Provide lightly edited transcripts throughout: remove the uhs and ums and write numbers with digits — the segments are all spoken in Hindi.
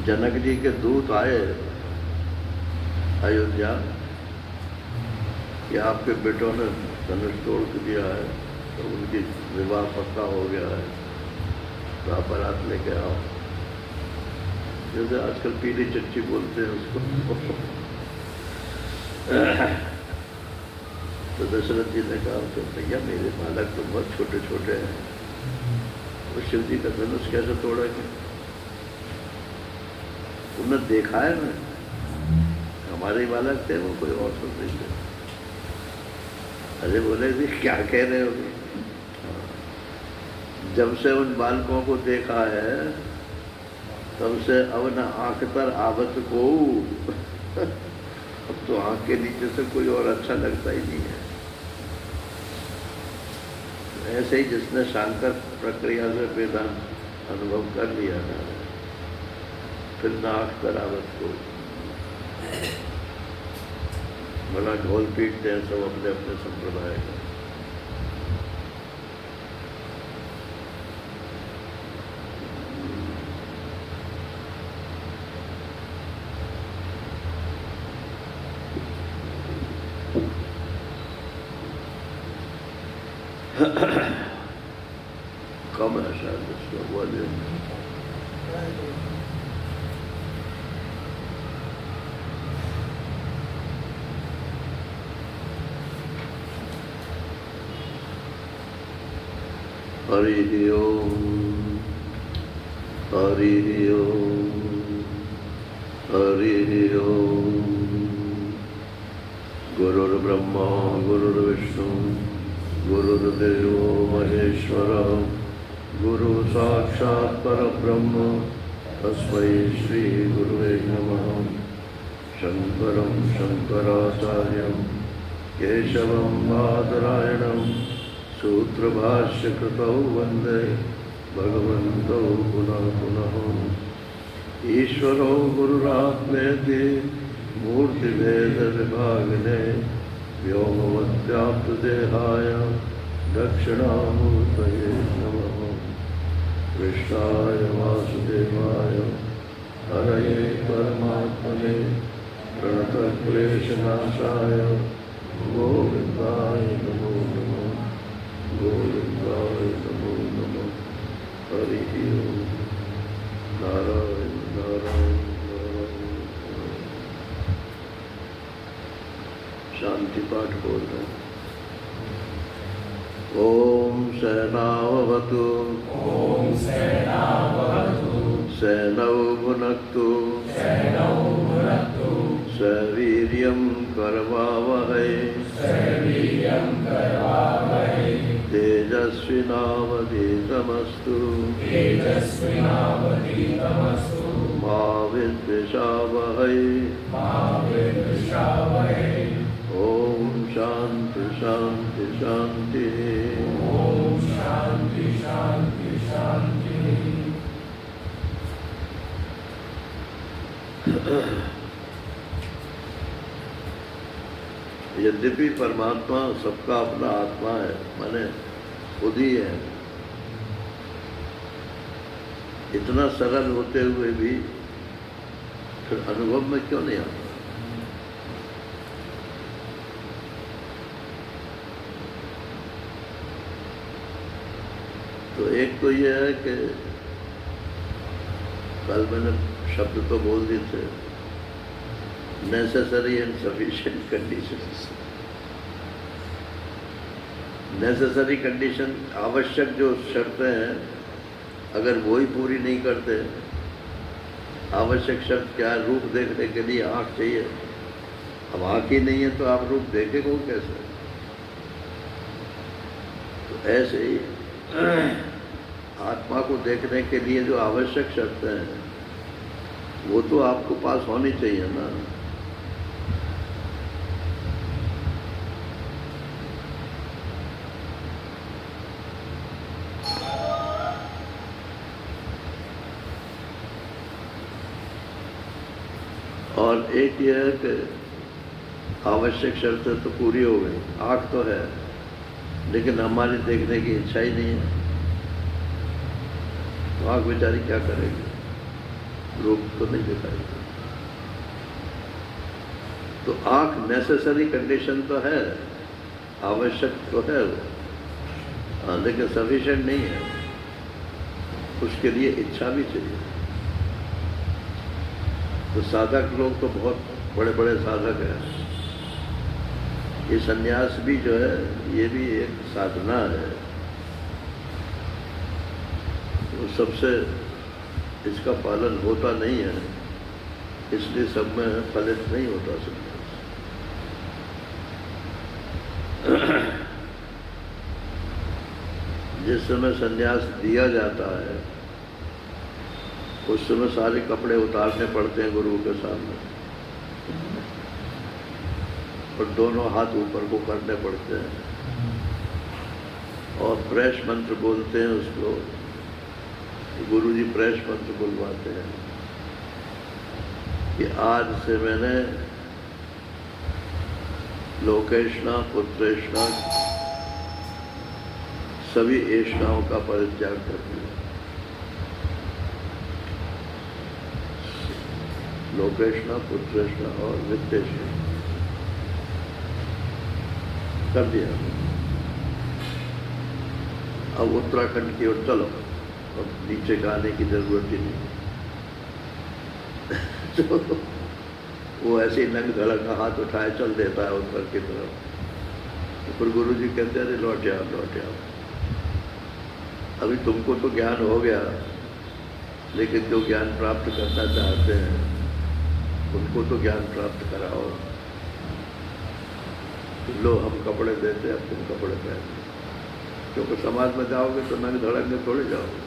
जनक जी के दूत आए अयोध्या कि आपके बेटों ने धनुष तोड़ दिया है, तो उनकी विवाह पक्का हो गया है, तो आप बारात लेके आओ। जैसे आजकल पीली चिट्ठी बोलते हैं उसको। तो दशरथ जी ने कहा तो भैया मेरे बालक तो बहुत छोटे छोटे हैं, वो शिव जी का धनुष कैसे तोड़ेंगे? उन्होंने देखा है ना, हमारे बालक थे, वो कोई और तो नहीं थे। अरे बोले जी क्या कह रहे हो? जब से उन बालकों को देखा है तब से अब न आंख तर आवत को अब तो आंख के नीचे से कोई और अच्छा लगता ही नहीं है। ऐसे ही जिसने शांकर प्रक्रिया से वेदांत अनुभव कर लिया ना, फिर न आंख तर आवत को। बड़ा ढोल पीटते हैं सब अपने अपने संप्रदाय का। कम है शायद उसका वॉल्यूम। हरि ओम हरि ओम हरि ओम। गुरुर्ब्रह्मा गुरुर्विष्णु गुरुर्देवो महेश्वरः गुरु साक्षात् परब्रह्म तस्मै श्री गुरुवे नमः। शंकरं शंकराचार्यं केशवं बादरायणं सूत्रभाष्यकृतौ वन्दे भगवन्तौ पुनः पुनः। ईश्वरो गुरुरात्मेति मूर्तिभेदविभागिने व्योमवद्व्याप्तदेहाय दक्षिणामूर्तये नमः। कृष्णाय वासुदेवाय हरये परमात्मने प्रणतक्लेशनाशाय गोविन्दाय नमो नमः। गोविन्दाय नमो नमः। हरि ओम। नारायण नारायण नारायण। शांति पाठ बोल रहे हैं। ओम सहनावतु ओम सहनावतु सहनौ भुनक्तु सहनौ भुनक्तु सवीर्यं करवावहै सवीर्यं करवावहै तेजस्विनावधीतमस्तु तेजस्विनावधीतमस्तु मा विद्विषावहै मा विद्विषावहै। ओम शांति शांति शांति। ओम शांति शांति शांति। यद्यपि परमात्मा सबका अपना आत्मा है, माने खुद ही है, इतना सरल होते हुए भी फिर अनुभव में क्यों नहीं आता? तो एक तो यह है कि कल मैंने शब्द तो बोल दिए थे, necessary and sufficient conditions. Necessary condition, आवश्यक जो शर्तें हैं, अगर वो ही पूरी नहीं करते, आवश्यक शर्त क्या है? रूप देखने के लिए आँख चाहिए। अब आँख ही नहीं है तो आप रूप देखेंगे कैसे? तो ऐसे ही आत्मा को देखने के लिए जो आवश्यक शर्तें हैं वो तो आपको पास होनी चाहिए ना। और एक यह है कि आवश्यक शर्तें तो पूरी हो गई, आँख तो है लेकिन हमारी देखने की इच्छा ही नहीं है, तो आँख बेचारी क्या करेगी? रोग तो नहीं दिखाई देता। तो आँख नेसेसरी कंडीशन तो है, आवश्यक तो है वो, हाँ, लेकिन सफिशिएंट नहीं है। उसके लिए इच्छा भी चाहिए। तो साधक लोग तो बहुत बड़े बड़े साधक हैं। ये सन्यास भी जो है ये भी एक साधना है। तो सबसे इसका पालन होता नहीं है, इसलिए सब में फलित नहीं होता सन्यास। जिस समय सन्यास दिया जाता है उस समय सारे कपड़े उतारने पड़ते हैं गुरु के सामने, और दोनों हाथ ऊपर को करने पड़ते हैं, और प्रेष मंत्र बोलते हैं उसको। गुरु जी प्रेष मंत्र बुलवाते हैं कि आज से मैंने लोकेशना पुत्रेशना सभी ऐष्णाओं का परित्याग कर दिया। लोकेशना पुत्रेशना और वित्तेशना कर दिया। अब उत्तराखंड की ओर चलो, अब नीचे का आने की जरूरत ही नहीं। तो वो ऐसे ही नंग धड़क का हाथ उठाए चल देता है उत्तर की तरफ। फिर गुरु जी कहते हैं लौट जाओ लौट जाओ, अभी तुमको तो ज्ञान हो गया, लेकिन जो ज्ञान प्राप्त करना चाहते हैं उनको तो ज्ञान प्राप्त कराओ। लो हम कपड़े देते, अब तुम कपड़े पहनो, क्योंकि समाज में जाओगे तो नंग धड़क में थोड़े जाओगे।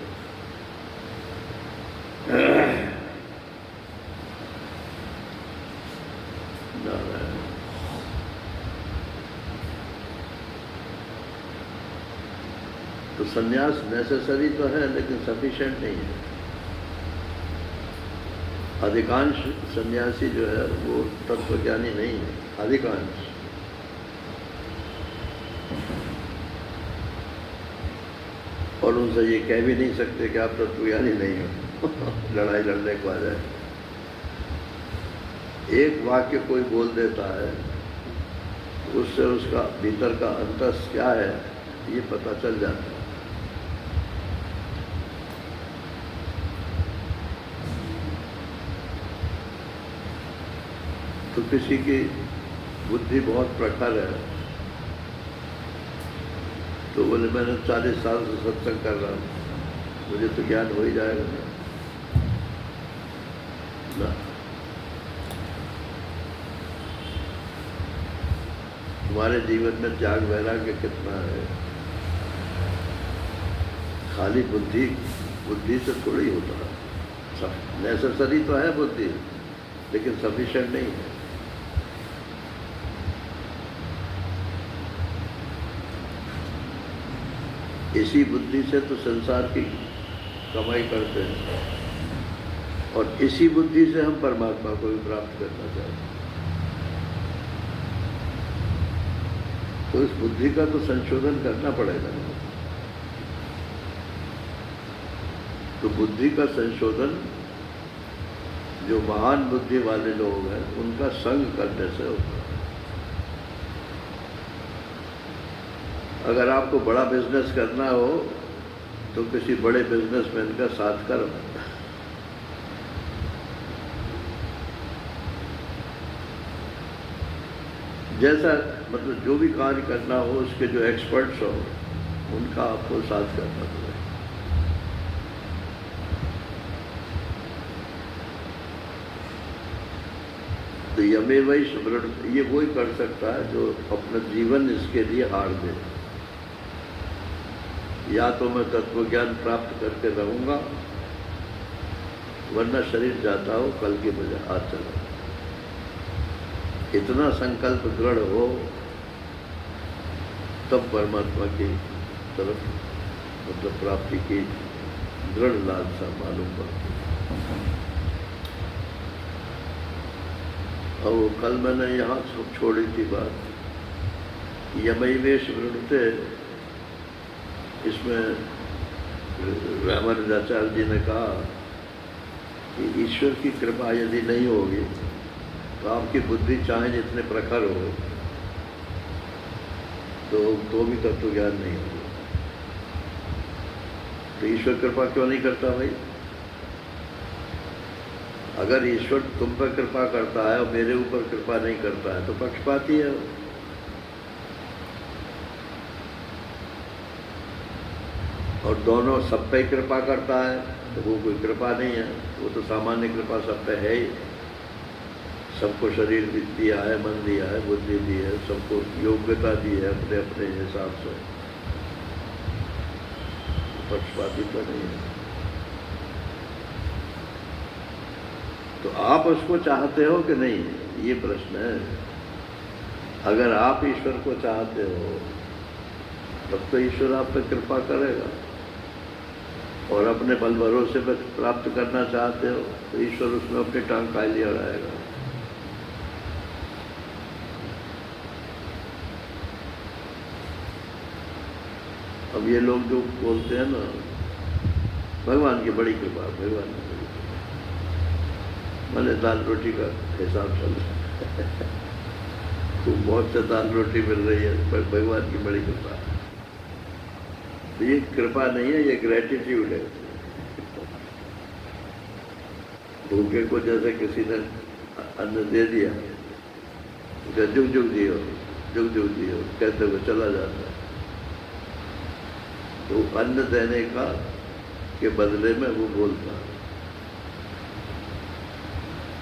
तो सन्यास नेसेसरी तो है लेकिन सफिशिएंट नहीं है। अधिकांश सन्यासी जो है वो तत्वज्ञानी नहीं है, अधिकांश। और उनसे ये कह भी नहीं सकते कि आप तत्वज्ञानी नहीं हो। लड़ाई लड़ने को आ जाए। एक वाक्य कोई बोल देता है, उससे उसका भीतर का अंतस क्या है ये पता चल जाता है। तो किसी की बुद्धि बहुत प्रखर है, तो बोले मैंने 40 साल से सत्संग कर रहा हूँ, मुझे तो ज्ञान हो ही जाएगा ना। तुम्हारे जीवन में त्याग वैराग्य कितना है? खाली बुद्धि से थोड़ी होता है। नेसेसरी तो है बुद्धि, लेकिन सफिशिएंट नहीं है। इसी बुद्धि से तो संसार की कमाई करते हैं, और इसी बुद्धि से हम परमात्मा को भी प्राप्त करना चाहते हैं। तो इस बुद्धि का तो संशोधन करना पड़ेगा। तो बुद्धि का संशोधन जो महान बुद्धि वाले लोग हैं उनका संग करने से होता है। अगर आपको बड़ा बिजनेस करना हो तो किसी बड़े बिजनेसमैन का साथ करो। जैसा मतलब जो भी कार्य करना हो उसके जो एक्सपर्ट्स हो उनका आपको साथ करना पड़ेगा। तो यमेवै स्मृण, ये वही कर सकता है जो अपना जीवन इसके लिए हार दे। या तो मैं तत्वज्ञान प्राप्त करके रहूंगा, वरना शरीर जाता हो कल के बजाय आज चला। इतना संकल्प दृढ़ हो तब परमात्मा की तरफ मतलब प्राप्ति की दृढ़ लालसा मालूम पड़ती। और कल मैंने यहाँ छोड़ी थी बात, यमैवे स्मृणुते, इसमें रामानुजाचार्य जी ने कहा कि ईश्वर की कृपा यदि नहीं होगी तो आपकी बुद्धि चाहे जितने प्रखर हो तो भी तत्व ज्ञान नहीं होगा। तो ईश्वर कृपा क्यों नहीं करता भाई? अगर ईश्वर तुम पर कृपा करता है और मेरे ऊपर कृपा नहीं करता है तो पक्षपाती है वो। और दोनों सब पे कृपा करता है तो वो कोई कृपा नहीं है, वो तो सामान्य कृपा सब पे है ही। सबको शरीर भी दिया है, मन दिया है, बुद्धि दी है, सबको योग्यता दी है अपने अपने हिसाब से। पक्षपाती तो नहीं है। तो आप उसको चाहते हो कि नहीं, ये प्रश्न है। अगर आप ईश्वर को चाहते हो तब तो ईश्वर आप पर कृपा करेगा, और अपने बल भरोसे पर प्राप्त करना चाहते हो तो ईश्वर उसमें अपनी टांग काली अड़ाएगा। अब ये लोग जो बोलते हैं ना भगवान की बड़ी कृपा, भगवान की बड़ी कृपा, मैंने दाल रोटी का हिसाब चल रहा है खूब बहुत से दाल रोटी मिल रही है, पर भगवान की बड़ी कृपा। तो ये कृपा नहीं है, ये ग्रेटिट्यूड है। भूखे को जैसे किसी ने अन्न दे दिया, जुग जुग जियो, जुग जुग जियो कहते हुए चला जाता है, तो अन्न देने का के बदले में वो बोलता है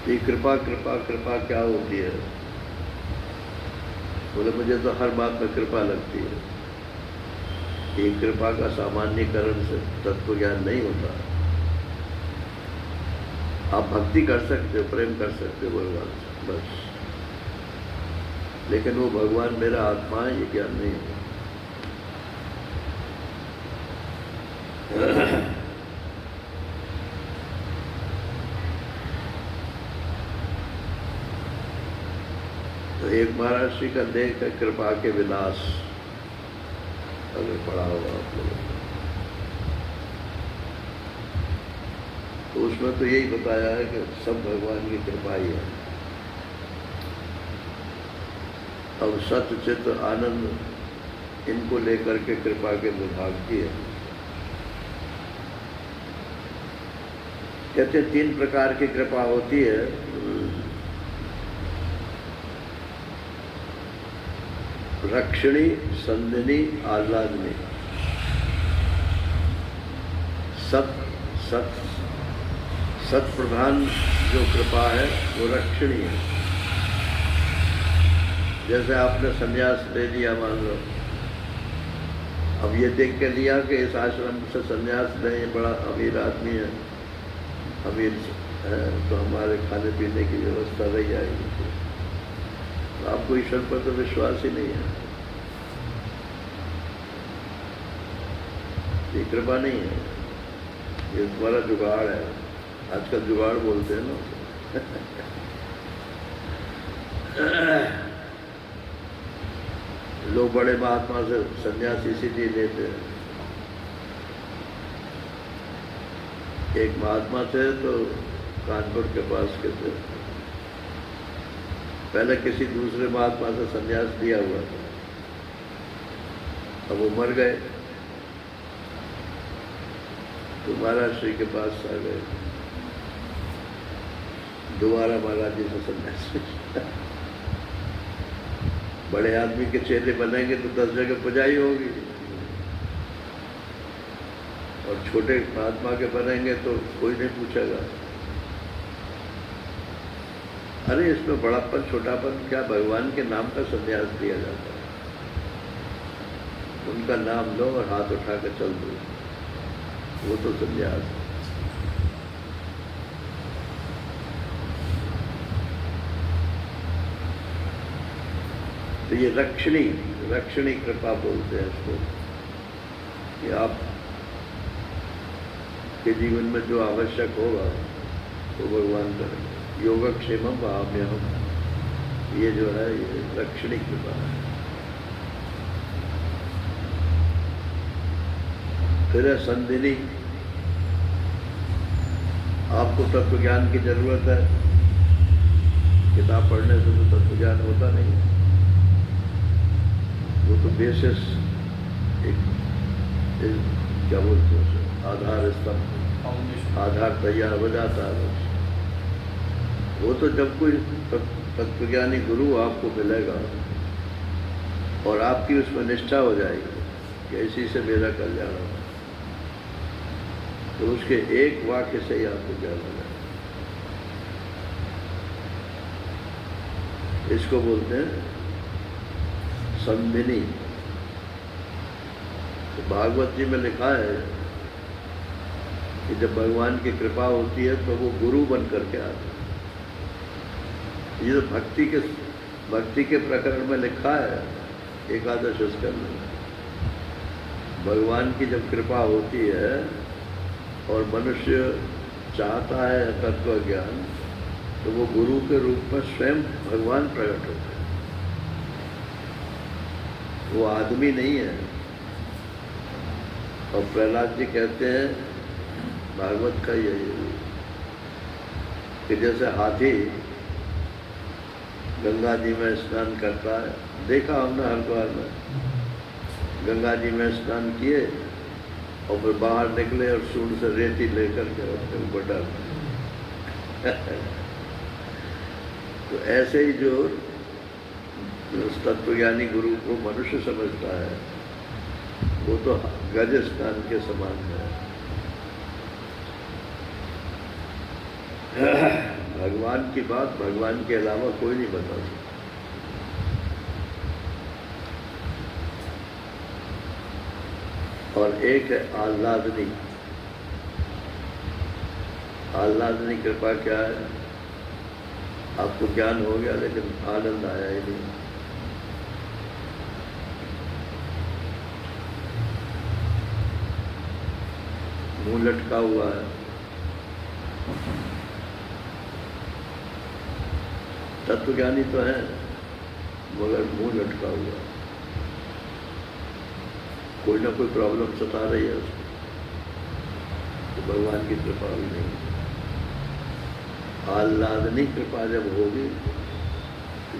कि कृपा कृपा कृपा क्या होती है? बोले मुझे तो हर बात में कृपा लगती है। ये कृपा का सामान्यकरण से तत्व ज्ञान नहीं होता। आप भक्ति कर सकते हो, प्रेम कर सकते हो भगवान से, बस, लेकिन वो भगवान मेरा आत्मा है, ये ज्ञान नहीं है। तो एक महाराष्ट्री का लेख है कृपा के विलास, अगर पढ़ा होगा आप लोगों ने, तो उसमें तो यही बताया है कि सब भगवान की कृपा ही है। अब सत्य चित्त आनंद इनको लेकर के कृपा के विभाग की है। कहते 3 प्रकार की कृपा होती है। रक्षणी, संदिनी, आह्लादनी। सत प्रधान जो कृपा है वो रक्षणी है। जैसे आपने संन्यास ले लिया, मान लो, अब ये देख के लिया कि इस आश्रम से संन्यास लें, ये बड़ा अमीर आदमी है, अमीर है, तो हमारे खाने पीने की व्यवस्था रही जाएगी। तो आपको ईश्वर पर तो विश्वास ही नहीं है, ये कृपा नहीं है, ये तुम्हारा जुगाड़ है। आजकल जुगाड़ बोलते हैं ना लोग बड़े महात्मा से संन्यास इसीलिए लेते हैं। एक महात्मा थे तो कानपुर के पास के थे, पहले किसी दूसरे महात्मा से संन्यास लिया हुआ था, अब वो मर गए तो महाराज श्री के पास आ गए, दोबारा महाराज जी से संन्यास बड़े आदमी के चेले बनेंगे तो 10 जगह पुजाई होगी, और छोटे महात्मा के बनेंगे तो कोई नहीं पूछेगा। अरे इसमें बड़ापन छोटापन क्या, भगवान के नाम का संन्यास दिया जाता है। उनका नाम लो और हाथ उठा कर चल दो, वो तो संन्यास है। तो ये रक्षणी कृपा बोलते हैं इसको, कि आप के जीवन में जो आवश्यक होगा वो भगवान करेंगे। योगक्षेमम भाव्यहम, ये जो है ये रक्षणी कृपा है। फिर है संदिनी। आपको तत्व ज्ञान की जरूरत है, किताब पढ़ने से तो तत्व ज्ञान होता नहीं है। वो तो बेसिस एक क्या बोलते हैं उसे, आधार स्तंभ, आधार तैयार हो जाता है बस। वो तो जब कोई तत्वज्ञानी गुरु आपको मिलेगा और आपकी उसमें निष्ठा हो जाएगी कि इसी से मेरा कल्याण होगा, तो उसके एक वाक्य से ही आपको ज्ञान हो जाएगा। इसको बोलते हैं संधिनी। तो भागवत जी में लिखा है कि जब भगवान की कृपा होती है तो वो गुरु बन करके आते हैं। ये तो भक्ति के प्रकरण में लिखा है, एकादश स्कंद में। भगवान की जब कृपा होती है और मनुष्य चाहता है तत्व ज्ञान, तो वो गुरु के रूप में स्वयं भगवान प्रकट होते हैं। वो आदमी नहीं है। और प्रहलाद जी कहते हैं भागवत का यही कि जैसे हाथी गंगा जी में स्नान करता है, देखा हमने हरिद्वार में, गंगा जी में स्नान किए और फिर बाहर निकले और सूंड से रेती लेकर के अपने ऊपर डाल। तो ऐसे ही जो तत्वज्ञानी गुरु को मनुष्य समझता है, वो तो गज स्नान के समान है। भगवान की बात भगवान के अलावा कोई नहीं बता सकता। और एक है आह्लादनी। आह्लादनी कृपा क्या है? आपको ज्ञान हो गया लेकिन आनंद आया ही नहीं। मुंह लटका हुआ है, तत्वज्ञानी तो है मगर मुंह लटका हुआ है, कोई ना कोई प्रॉब्लम सता रही है उसको, तो भगवान की कृपा भी नहीं। आह्लादनी कृपा जब होगी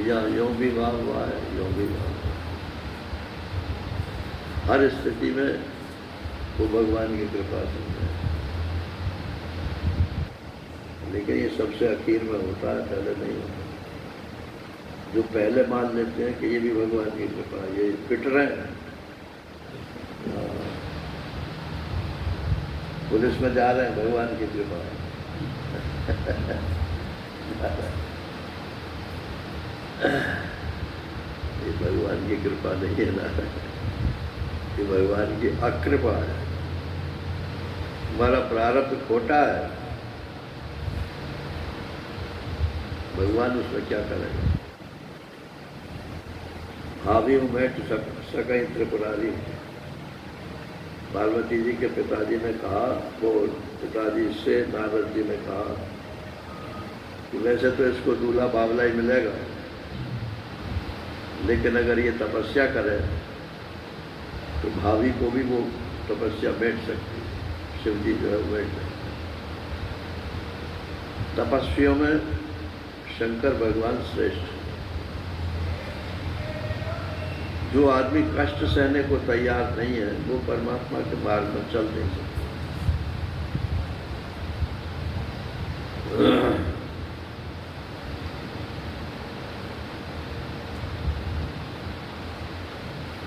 या यों भी वाह वाह है, यों भी वाह। हर स्थिति में वो भगवान की कृपा से है। लेकिन ये सबसे आखिर में होता है, पहले नहीं होता। जो पहले मान लेते हैं कि ये भी भगवान की कृपा, ये पिट रहे हैं। पुलिस में जा रहे हैं, भगवान की कृपा। ये भगवान की कृपा नहीं है ना, ये भगवान की अकृपा है। हमारा प्रारब्ध खोटा है, भगवान उसमें क्या करेगा। हावी उमेट सकई त्रिपुरारी। पार्वती जी के पिताजी ने कहा, वो पिताजी से नारद जी ने कहा कि वैसे तो इसको दूल्हा बावला ही मिलेगा, लेकिन अगर ये तपस्या करे तो भावी को भी वो तपस्या बैठ सकती है। शिव जी जो है वो बैठ सकते। तपस्वियों में शंकर भगवान श्रेष्ठ। जो आदमी कष्ट सहने को तैयार नहीं है, वो परमात्मा के मार्ग में चल नहीं सकता।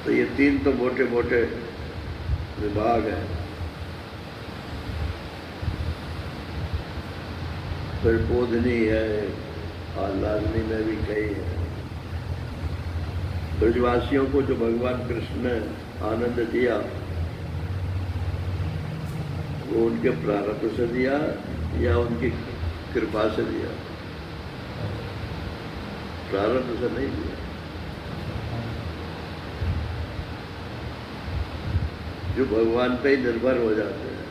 तो ये तीन तो मोटे मोटे विभाग हैं। फिर बोधनी है, आह्लादनी में भी कई है। ब्रजवासियों को जो भगवान कृष्ण ने आनंद दिया, वो उनके प्रारब्ध से दिया या उनकी कृपा से दिया? प्रारब्ध से नहीं दिया। जो भगवान पे ही निर्भर हो जाते हैं,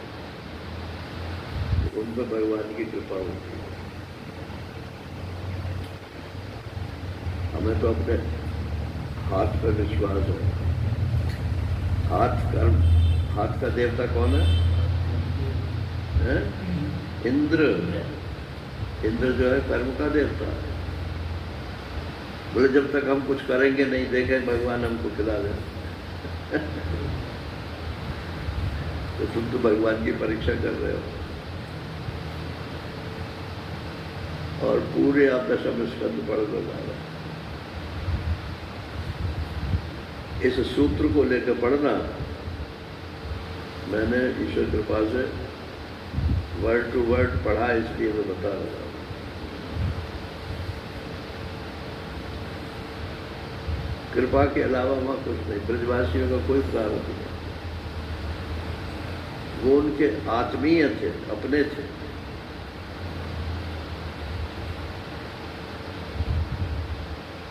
उन पर भगवान की कृपा होती है। हमें तो अपने हाथ पर विश्वास है। हाथ का देवता कौन है? इंद्र, इंद्र जो है कर्म का देवता है। बोले जब तक हम कुछ करेंगे नहीं, देखें भगवान हमको खिला दें। तो तुम तो भगवान की परीक्षा कर रहे हो। और पूरे आप दशम स्कंद पढ़ लो जाना। इस सूत्र को लेकर पढ़ना। मैंने ईश्वर कृपा से वर्ड टू वर्ड पढ़ा, इसलिए मैं बता रहा हूँ। कृपा के अलावा वहाँ कुछ नहीं। ब्रजवासियों का कोई प्रारंभ नहीं। वो उनके आत्मीय थे, अपने थे।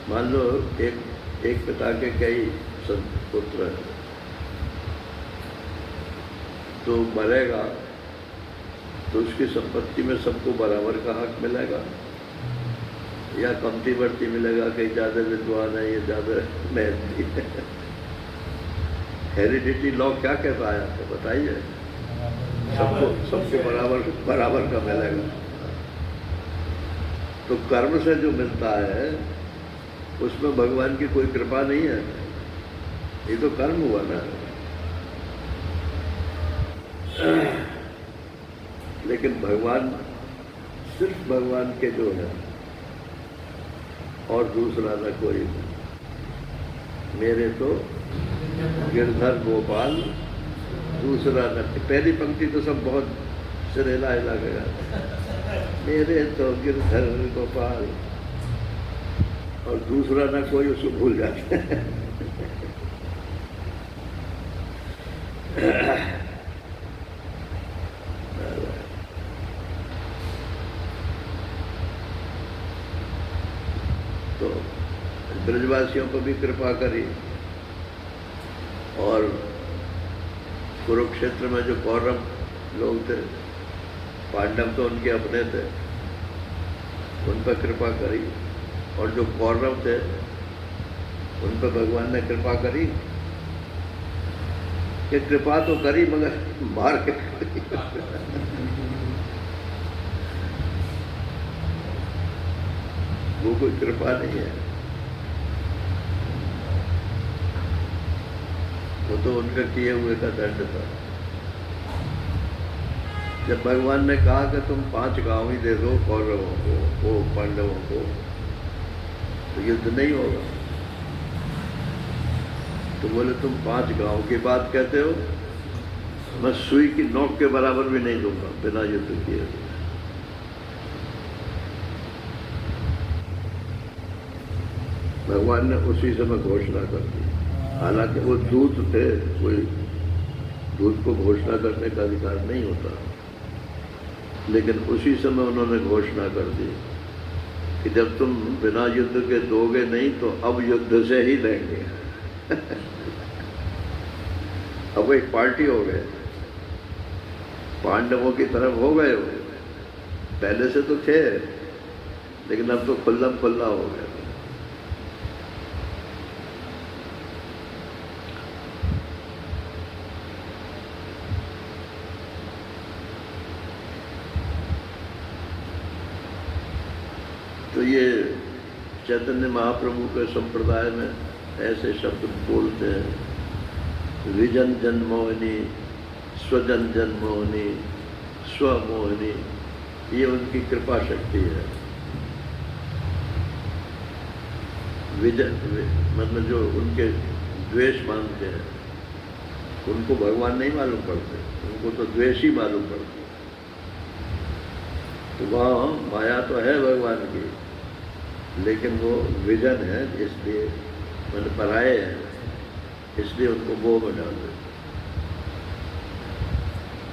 मान लो एक पिता के कई पुत्र हैं, तो मरेगा तो उसकी संपत्ति में सबको बराबर का हक मिलेगा या कमती बढ़ती मिलेगा? कहीं ज़्यादा विद्वान है, ये ज़्यादा मेहनती है। हेरिडिटी लॉ क्या कहता है आपको बताइए? सबको बराबर का मिलेगा। तो कर्म से जो मिलता है उसमें भगवान की कोई कृपा नहीं है। ये तो कर्म हुआ ना। लेकिन भगवान, सिर्फ भगवान के जो है और दूसरा न कोई। मेरे तो गिरधर गोपाल, दूसरा न। पहली पंक्ति तो सब बहुत सिर हिला हिला गया। मेरे तो गिरधर गोपाल, और दूसरा ना कोई, उसको भूल जाते हैं। तो ब्रजवासियों को भी कृपा करी। और कुरुक्षेत्र में जो कौरव लोग थे, पांडव तो उनके अपने थे, उन पर कृपा करी। और जो कौरव थे उन पर भगवान ने कृपा करी कि कृपा तो करी मगर मार के करी। वो कोई कृपा नहीं है, वो तो उनका किए हुए का दंड था। जब भगवान ने कहा कि तुम 5 गांव ही दे दो कौरवों को, वो पांडवों को, तो युद्ध नहीं होगा। तो बोले तुम 5 गांव की बात कहते हो, मैं सुई की नोक के बराबर भी नहीं दूंगा बिना युद्ध किए। भगवान ने उसी समय घोषणा कर दी। हालांकि वो दूत थे, कोई दूत को घोषणा करने का अधिकार नहीं होता, लेकिन उसी समय उन्होंने घोषणा कर दी कि जब तुम बिना युद्ध के दोगे नहीं तो अब युद्ध से ही देंगे। अब वो एक पार्टी हो गए, पांडवों की तरफ हो गए हो। पहले से तो थे, लेकिन अब तो खुल्लम खुल्ला हो गया। तो ये चैतन्य महाप्रभु के संप्रदाय में ऐसे शब्द बोलते हैं, विजन जन्मोहिनी, स्वजन जन्मोहिनी, स्वमोहिनी। ये उनकी कृपा शक्ति है। विजन मतलब जो उनके द्वेष मानते हैं, उनको भगवान नहीं मालूम पड़ते, उनको तो द्वेष ही मालूम पड़ते। तो वहाँ माया तो है भगवान की, लेकिन वो विजन है, इसलिए मतलब पराये हैं, इसलिए उनको मोह में डाल देते।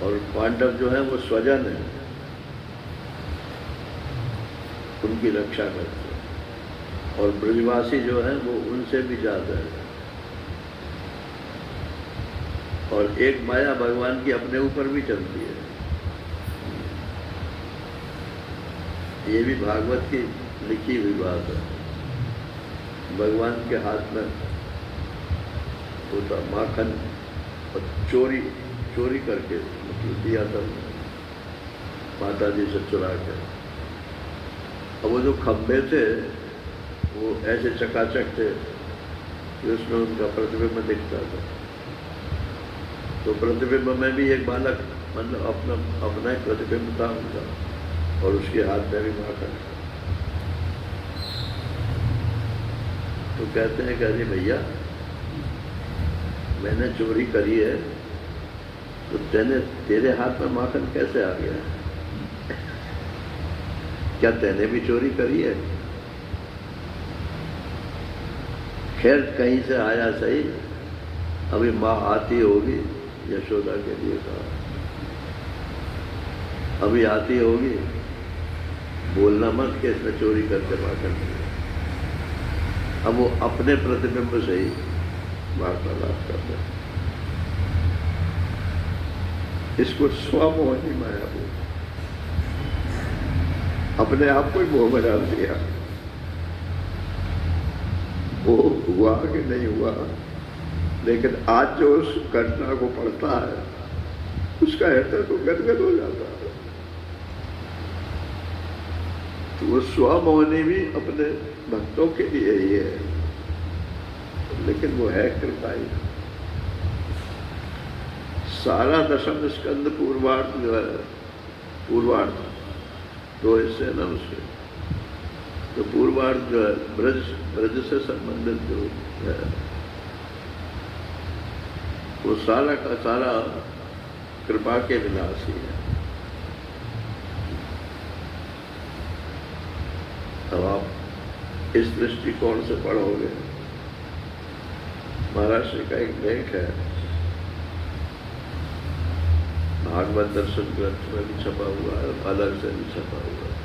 और पांडव जो है वो स्वजन है, उनकी रक्षा करते हैं। और ब्रजवासी जो है वो उनसे भी ज़्यादा है। और एक माया भगवान की अपने ऊपर भी चलती है। ये भी भागवत की लिखी हुई बात है। भगवान के हाथ में होता माखन, और चोरी करके मतलब दिया था। माता जी से चुरा के। अब वो जो खंभे थे वो ऐसे चकाचक थे कि उसमें उनका प्रतिबिंब दिखता था। तो प्रतिबिंब में भी एक बालक, मतलब अपना एक प्रतिबिंब था उनका, और उसके हाथ में भी माखन था। तो कहते हैं कि अरे भैया, मैंने चोरी करी है, तो तेरे हाथ में माखन कैसे आ गया? क्या तैने भी चोरी करी है? खैर कहीं से आया सही, अभी माँ आती होगी, यशोदा के लिए कहा, अभी आती होगी, बोलना मत कि इसने चोरी करके माखन दिया। अब वो अपने प्रतिबिंब से ही वार्तालाप करते हैं। इसको स्वमोहिनी माया बोलते, अपने आप को ही मोह में डाल दिया। वो हुआ कि नहीं हुआ, लेकिन आज जो उस घटना को पढ़ता है उसका हृदय तो गदगद हो जाता है। तो वो स्वमोहिनी भी अपने भक्तों के लिए ही है, लेकिन वो है कृपाई। सारा दशम स्कंद पूर्वार्ध जो है, पूर्वार्ध दो हिस्से ना उसके, तो पूर्वार्ध जो है ब्रज से संबंधित जो है, वो सारा का सारा कृपा के विलास ही है। अब आप इस दृष्टिकोण से पढ़ोगे, महाराष्ट्र का एक लेख है, भागवत दर्शन ग्रंथ में भी छपा हुआ है, अलग से भी छपा हुआ है।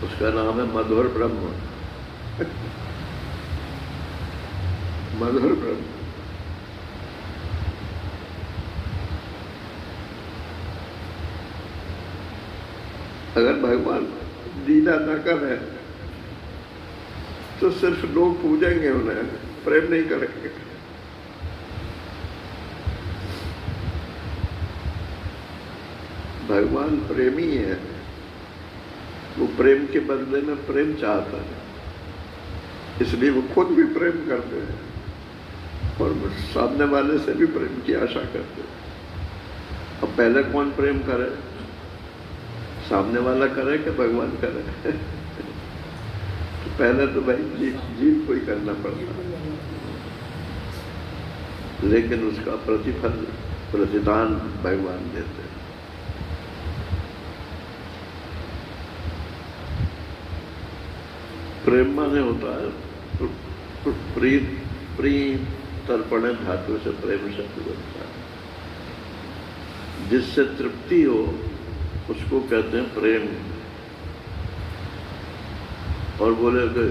उसका नाम है मधुर ब्रह्म। मधुर ब्रह्म। अगर भगवान लीला न करे तो सिर्फ लोग पूजेंगे उन्हें, प्रेम नहीं करेंगे। भगवान प्रेमी है, वो प्रेम के बदले में प्रेम चाहता है, इसलिए वो खुद भी प्रेम करते हैं और सामने वाले से भी प्रेम की आशा करते हैं। अब पहले कौन प्रेम करे, सामने वाला करे कि भगवान करे? तो पहले तो भाई जीव को ही करना पड़ता है, लेकिन उसका प्रतिफल, प्रतिदान भगवान देते हैं। प्रेम माने होता है प्रीत तर्पण धातु से प्रेम शब्द बनता है। जिससे तृप्ति हो उसको कहते हैं प्रेम। और बोले कि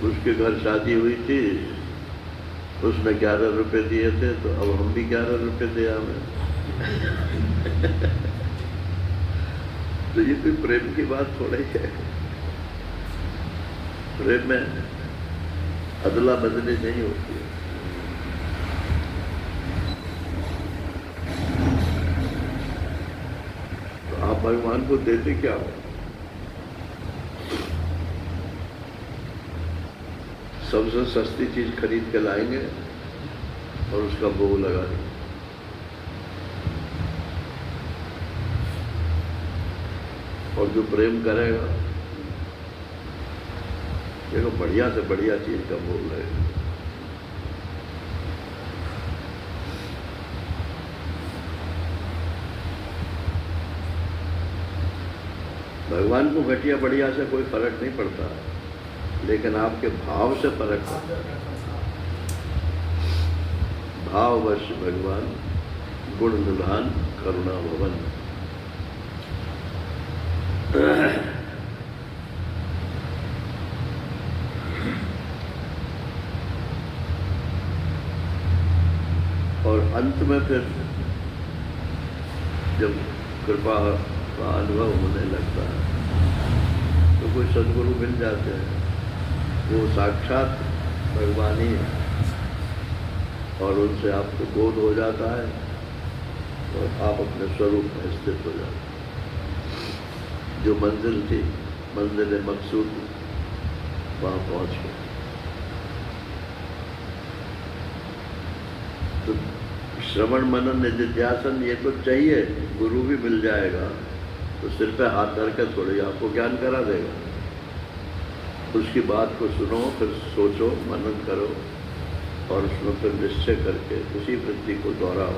उसके घर शादी हुई थी, उसने 11 रुपए दिए थे, तो अब हम भी 11 रुपए दे हमें। तो ये कोई प्रेम की बात थोड़ी है। प्रेम में अदला बदली नहीं होती है। तो आप भगवान को देते क्या हो? सबसे सस्ती चीज खरीद के लाएंगे और उसका भोग लगा देंगे। और जो प्रेम करेगा, देखो बढ़िया से बढ़िया चीज का भोग लगेगा। भगवान को घटिया बढ़िया से कोई फर्क नहीं पड़ता, लेकिन आपके भाव से फर्क पड़ता है। भाववश भगवान गुण निधान करुणा भवन। और अंत में फिर जब कृपा का अनुभव होने लगता है तो कोई सद्गुरु मिल जाते हैं, वो साक्षात भगवान ही है और उनसे आपको बोध हो जाता है और आप अपने स्वरूप में स्थित हो जाते। जो मंजिल थी, मंजिल मकसूद, वहाँ पहुँच गए। तो श्रवण मनन निधिध्यासन ये तो चाहिए, गुरु भी मिल जाएगा तो सिर पे हाथ धर कर थोड़ी आपको ज्ञान करा देगा। उसकी बात को सुनो, फिर सोचो, मनन करो और उसमें फिर निश्चय करके उसी वृत्ति को दोहराओ।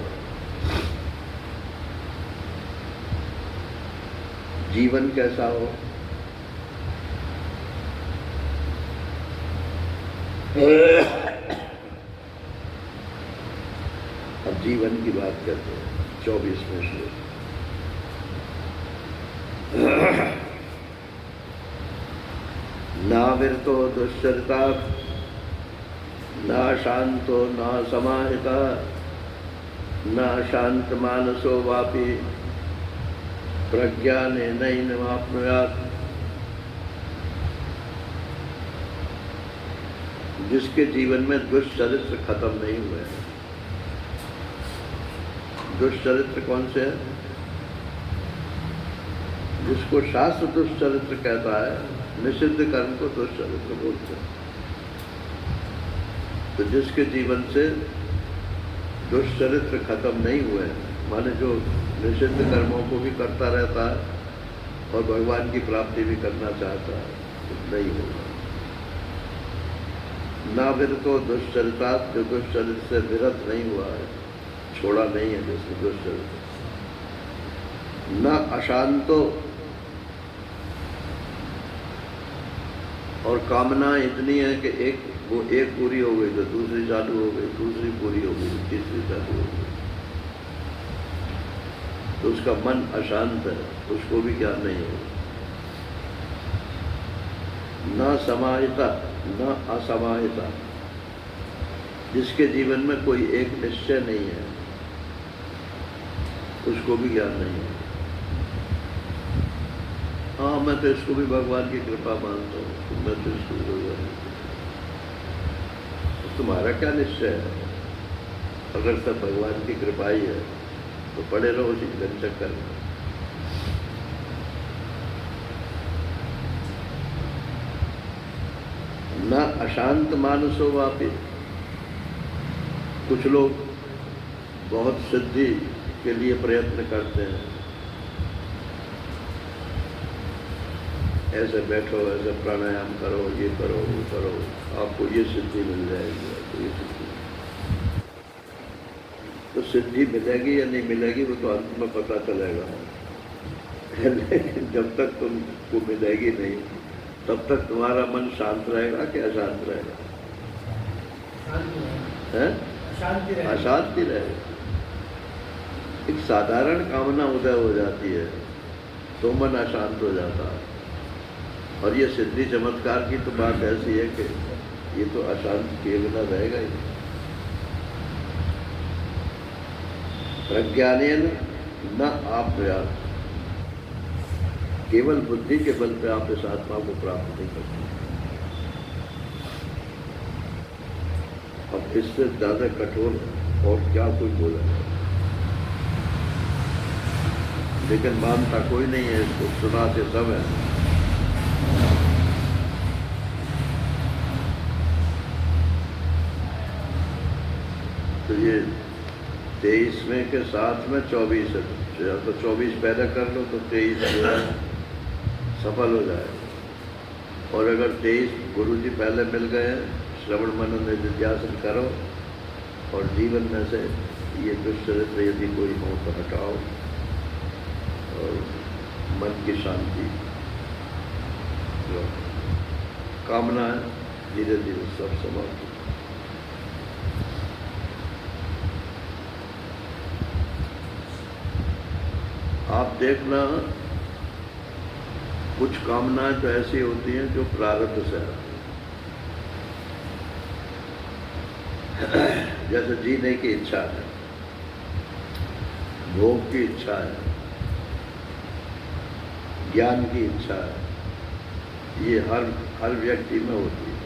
जीवन कैसा हो, अब जीवन की बात करते हैं। 24वें श्लोक। नाविरतो दुश्चरिता, न शांतो न समाहिता, न शांत मानसो वापि प्रज्ञाने नैनमाप्नुयात्। जिसके जीवन में दुष्चरित्र खत्म नहीं हुए हैं। दुष्चरित्र कौन से है? जिसको शास्त्र दुष्चरित्र कहता है, निषिद्ध कर्म को दुष्चरित्र बोलते हैं। तो जिसके जीवन से दुष्चरित्र खत्म नहीं हुए हैं, माने जो निषिद्ध कर्मों को भी करता रहता है और भगवान की प्राप्ति भी करना चाहता है, तो नहीं होगा। ना विरतो दुष्चरिता, जो दुष्चरित्र से विरत नहीं हुआ है, छोड़ा नहीं है जिसने दुष्चरित्र। न अशांतो, और कामना इतनी है कि वो एक पूरी हो गई तो दूसरी चालू हो गई, दूसरी पूरी हो गई, तीसरी चालू हो गई, तो उसका मन अशांत है, उसको भी ज्ञान नहीं होगा। न समाहिता न असमाहिता, जिसके जीवन में कोई एक निश्चय नहीं है, उसको भी ज्ञान नहीं है। हाँ, मैं तो इसको भी भगवान की कृपा मानता हूँ, तो मैं तो इसको भगवान, तुम्हारा क्या निश्चय है? अगर सब भगवान की कृपा ही है तो पड़े रहो उसी घन चक्कर में। न अशांत मानसो वापि, कुछ लोग बहुत सिद्धि के लिए प्रयत्न करते हैं, ऐसे बैठो, ऐसे प्राणायाम करो, ये करो, वो करो, आपको ये सिद्धि मिल जाएगी, आपको ये सिद्धि। तो सिद्धि मिलेगी या नहीं मिलेगी वो तो अंत में पता चलेगा। लेकिन जब तक तुमको मिलेगी नहीं, तब तक तुम्हारा मन शांत रहेगा कि अशांत रहेगा? अशांति रहेगा। एक साधारण कामना उदय हो जाती है तो मन अशांत हो जाता है। और ये सिद्धि चमत्कार की तो बात ऐसी है कि ये तो अशांत किए बिना रहेगा ही नहीं। प्रज्ञानेन न आप्नुयात्, केवल बुद्धि के बल पे आप इस आत्मा को प्राप्त नहीं कर सकते। अब इससे ज्यादा कठोर और क्या कोई बोला है? लेकिन मानता कोई नहीं है इसको, सुनाते सब है। तो ये 23वें के साथ में 24 है, तो 24 पैदा कर लो तो 23 जो है सफल हो जाएगा। और अगर 23 गुरु जी पहले मिल गए, श्रवण मनन निधिध्यासन करो और जीवन में से ये दुष्चरित्र यदि कोई हो तो हटाओ और मन की शांति, जो कामना है, धीरे धीरे सब समाप्त हो। आप देखना, कुछ कामनाएं तो ऐसी होती हैं जो प्रारब्ध से आती हैं। जैसे जीने की इच्छा है, भोग की इच्छा है, ज्ञान की इच्छा है, ये हर व्यक्ति में होती है।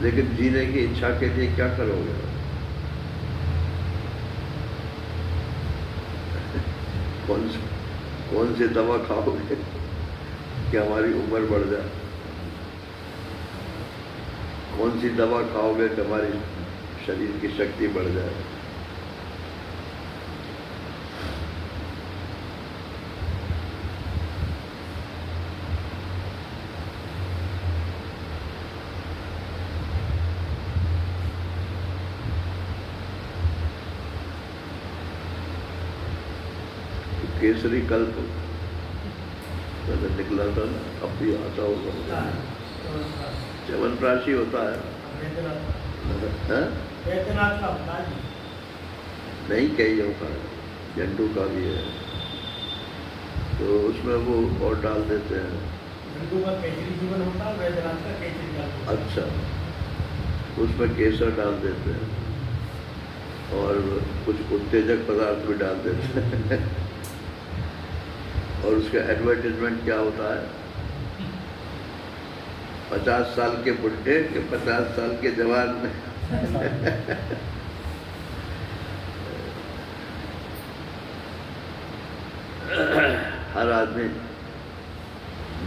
लेकिन जीने की इच्छा के लिए क्या करोगे? कौन सी दवा खाओगे कि हमारी उम्र बढ़ जाए? कौन सी दवा खाओगे कि हमारी शरीर की शक्ति बढ़ जाए? केसरी कल्प पहले निकला था ना, अब भी आता होगा। च्यवनप्राशी होता है। हाँ? वैद्यनाथ का होता है। नहीं, कई होता है, झंडू का भी है, तो उसमें वो और डाल देते हैं। झंडू का केसरी जीवन होता है, वैद्यनाथ का केसरी जल होता है। अच्छा, उसमें केसर डाल देते हैं और कुछ उत्तेजक पदार्थ भी डाल देते हैं और उसका एडवर्टाइजमेंट क्या होता है? 50 साल के बुढ़े के 50 साल के जवान में हर आदमी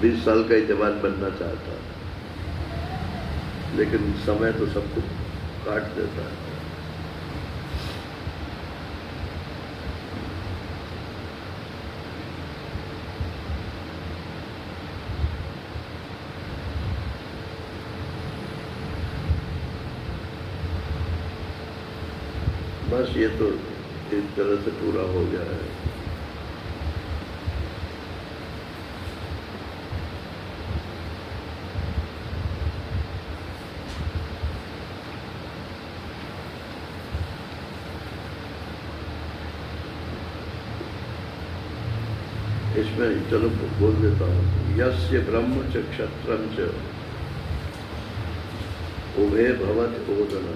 20 साल का ही जवान बनना चाहता है, लेकिन समय तो सब कुछ काट देता है। बस ये तो एक तरह से पूरा हो गया है। इसमें चलो बोल देता हूँ। यस्य ब्रह्म च क्षत्रम च उभे भवत ओदन।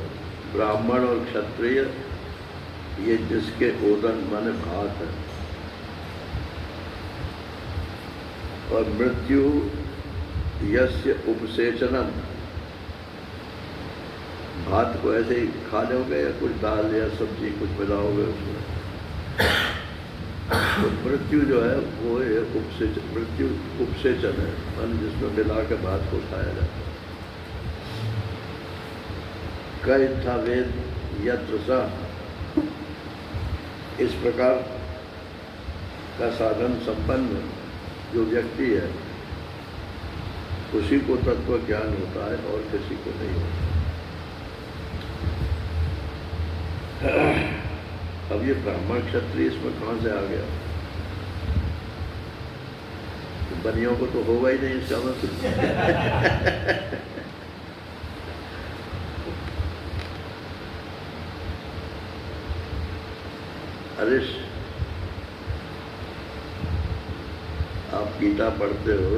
ब्राह्मण और क्षत्रिय ये जिसके ओदन माने भात है, और मृत्यु यस्य उपसेचनम। भात को ऐसे ही खा लोगे या कुछ दाल या सब्जी कुछ मिलाओगे उसमें, तो मृत्यु जो है वो है उपसेचन। मृत्यु उपसेचन है, मान जिसमें मिला के भात को खाया जाता है। कई था वेद यत्र सा। इस प्रकार का साधन संपन्न जो व्यक्ति है उसी को तत्व ज्ञान होता है और किसी को नहीं होता। अब ये ब्राह्मण क्षत्रिय इसमें कहाँ से आ गया? तो बनियों को तो होगा ही नहीं इसका मतलब। अरे आप गीता पढ़ते हो,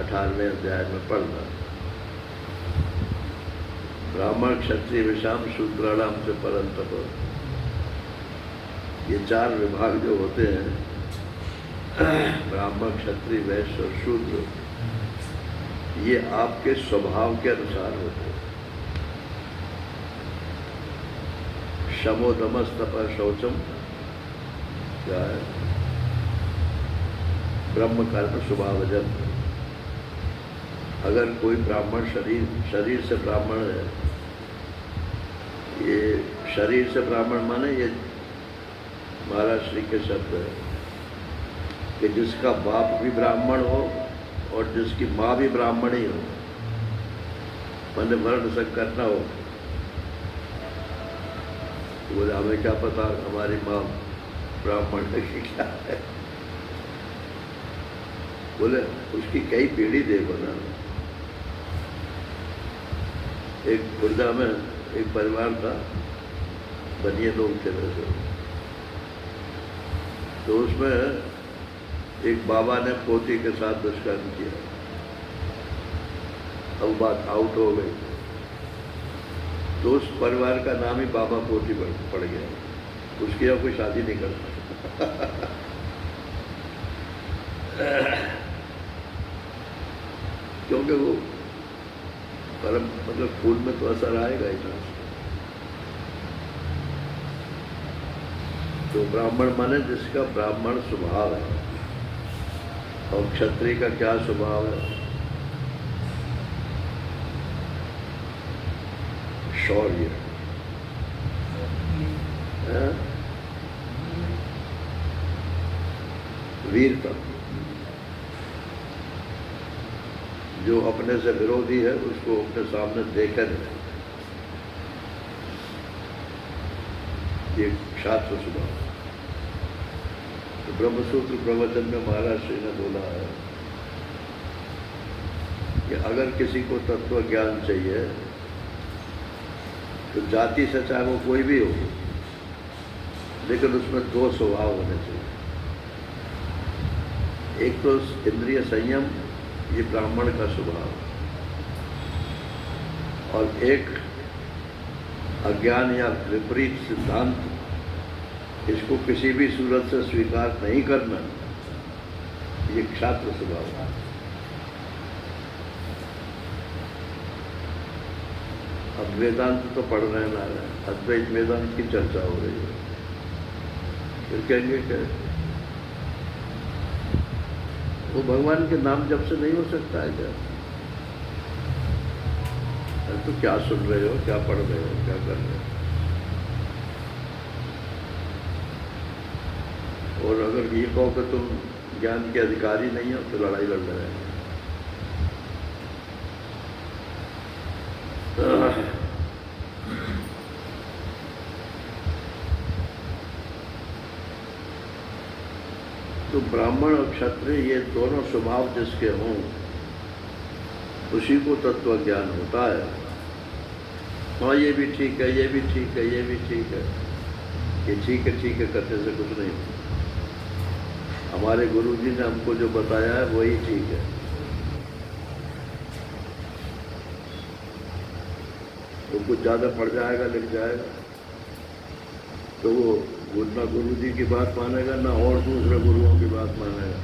18वें अध्याय में पढ़ना, ब्राह्मण क्षत्रिय विषाम शूद्राणाम से परंतप। ये 4 विभाग जो होते हैं, ब्राह्मण क्षत्रिय वैश्य और शूद्र, ये आपके स्वभाव के अनुसार होते हैं। शमो दमस तप शौचम क्या है? ब्रह्म कर्म स्वभावजन। अगर कोई ब्राह्मण शरीर से ब्राह्मण है, ये शरीर से ब्राह्मण माने ये महाराज श्री के शब्द है कि जिसका बाप भी ब्राह्मण हो और जिसकी माँ भी ब्राह्मणी हो, माने वर्ण संकर न हो। तो बोले हमें क्या पता हमारी माँ ब्राह्मण है कि क्या है। बोले उसकी कई पीढ़ी देखो ना। एक खुर्दा में एक परिवार था, बनिए लोग थे वैसे, तो उसमें एक बाबा ने पोती के साथ दुष्कर्म किया। अब बात आउट हो गई, तो उस परिवार का नाम ही बाबा पोती पड़ गया। उसकी अब कोई शादी नहीं करता। क्योंकि वो परम मतलब फूल में तो असर आएगा ही ना। तो ब्राह्मण माने जिसका ब्राह्मण स्वभाव है। और क्षत्रिय का क्या स्वभाव है? शौर्य, वीरता। जो अपने से विरोधी है उसको अपने सामने देखे नहीं, ये शास्त्र स्वभाव। तो ब्रह्मसूत्र प्रवचन में महाराज श्री ने बोला है कि अगर किसी को तत्व ज्ञान चाहिए तो जाति से चाहे वो कोई भी हो, लेकिन उसमें दो स्वभाव होने चाहिए। एक तो इंद्रिय संयम, ये ब्राह्मण का स्वभाव, और एक अज्ञान या विपरीत सिद्धांत, इसको किसी भी सूरत से स्वीकार नहीं करना, ये क्षात्र स्वभाव है। अब वेदांत तो पढ़ रहे हैं ना, अद्वैत वेदांत की चर्चा हो रही है, फिर कहेंगे कि वो भगवान के नाम जब से नहीं हो सकता है क्या? अरे तो क्या सुन रहे हो, क्या पढ़ रहे हो, क्या कर रहे हो? और अगर ये कहो कि तुम ज्ञान के अधिकारी नहीं हो तो लड़ाई लड़ रहे हैं। तो ब्राह्मण और क्षत्रिय ये दोनों स्वभाव जिसके हों उसी को तत्व ज्ञान होता है। हाँ ये भी ठीक है, ये भी ठीक है, ये भी ठीक है, ये ठीक है करने से कुछ नहीं। हमारे गुरु जी ने हमको जो बताया है वही ठीक है। वो कुछ ज़्यादा पढ़ जाएगा, लिख जाएगा, तो वो ना गुरु जी की बात मानेगा, ना और दूसरे गुरुओं की बात मानेगा।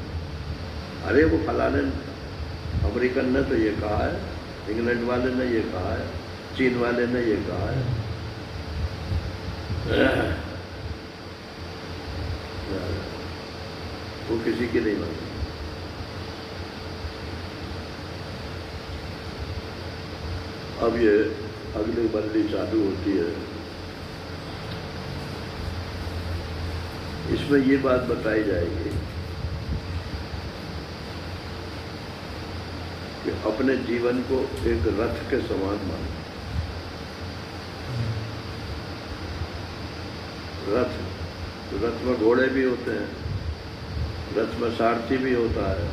अरे वो फलाने अमेरिकन ने तो ये कहा है, इंग्लैंड वाले ने ये कहा है, चीन वाले ने ये कहा है। वो किसी की नहीं मानती। अब ये अगली बल्ली चालू होती है, इसमें ये बात बताई जाएगी कि अपने जीवन को एक रथ के समान मानो। रथ में घोड़े भी होते हैं, रथ में सारथी भी होता है,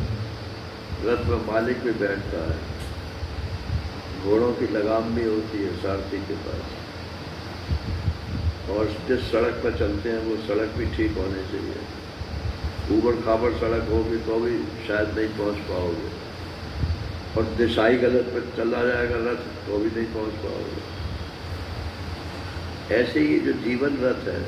रथ में मालिक भी बैठता है, घोड़ों की लगाम भी होती है सारथी के पास। और जिस सड़क पर चलते हैं वो सड़क भी ठीक होनी चाहिए। ऊबड़ खाबड़ सड़क होगी तो भी शायद नहीं पहुंच पाओगे, और दिशाई गलत पर चला जाएगा रथ तो भी नहीं पहुंच पाओगे। ऐसे ही जो जीवन रथ है,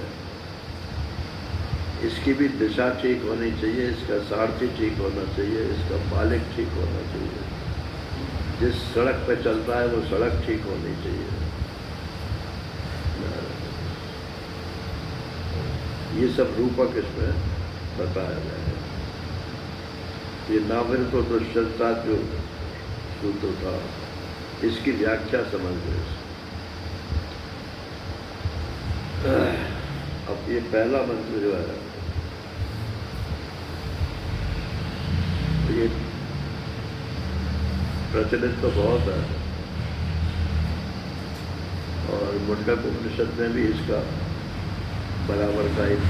इसकी भी दिशा ठीक होनी चाहिए, इसका सारथी ठीक होना चाहिए, इसका मालिक ठीक होना चाहिए। जिस सड़क पर चलता है वो सड़क ठीक होनी चाहिए। ये सब रूपक इसमें बताया गया है। ये नाविल तो दुष्चर्चा जो सूत्र था, इसकी व्याख्या समझ गए। अब ये पहला मंत्र जो है, ये प्रचलित तो बहुत है, और मुंडक उपनिषद में भी इसका बराबर का एक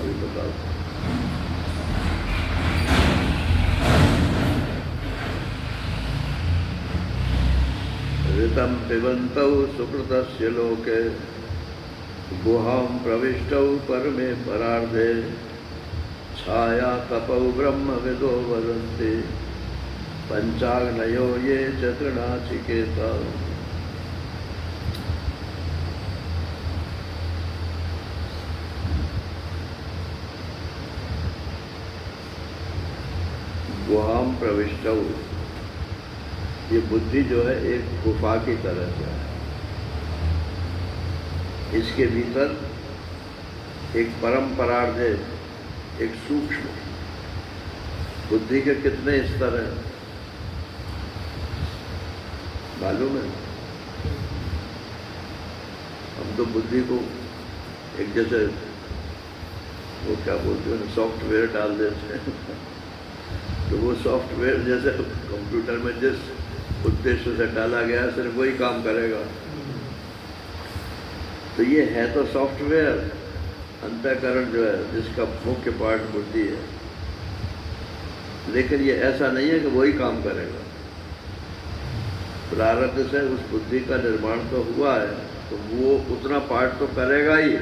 अभी बताओ। ऋतं पिबन्तौ सुकृतस्य लोके गुहां प्रविष्टौ परमे परार्धे छाया तपौ ब्रह्मविदो वदन्ति पंचाग्नयो ये च तृणाचिकेता। गुहाम प्रविष्टौ, ये बुद्धि जो है एक गुफा की तरह से है। इसके भीतर एक परम परार्ध है, एक सूक्ष्म। बुद्धि के कितने स्तर हैं मालूम है? हम तो बुद्धि को एक जैसे वो क्या बोलते हैं सॉफ्टवेयर डाल देते हैं तो वो सॉफ्टवेयर जैसे कंप्यूटर में जिस उद्देश्य से डाला गया है सिर्फ वही काम करेगा। तो ये है तो सॉफ्टवेयर, अंतःकरण जो है जिसका मुख्य पार्ट बुद्धि है, लेकिन ये ऐसा नहीं है कि वही काम करेगा। प्रारब्ध से उस बुद्धि का निर्माण तो हुआ है, तो वो उतना पार्ट तो करेगा ही,